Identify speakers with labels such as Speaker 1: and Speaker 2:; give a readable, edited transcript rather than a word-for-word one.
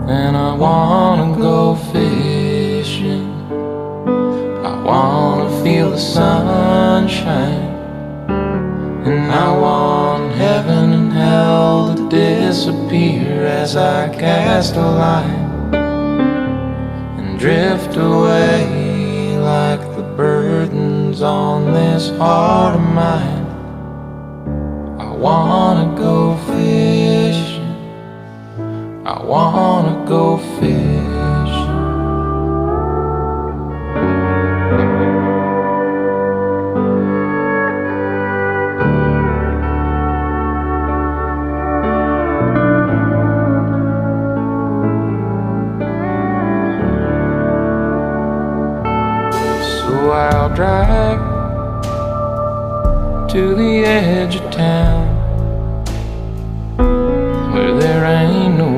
Speaker 1: then I wanna go fishing. I wanna feel the sunshine, and I want heaven and hell to disappear as I cast a line and drift away like the burdens on this heart of mine. I wanna go fishing, I wanna go fishing. So I'll drive to the edge of town,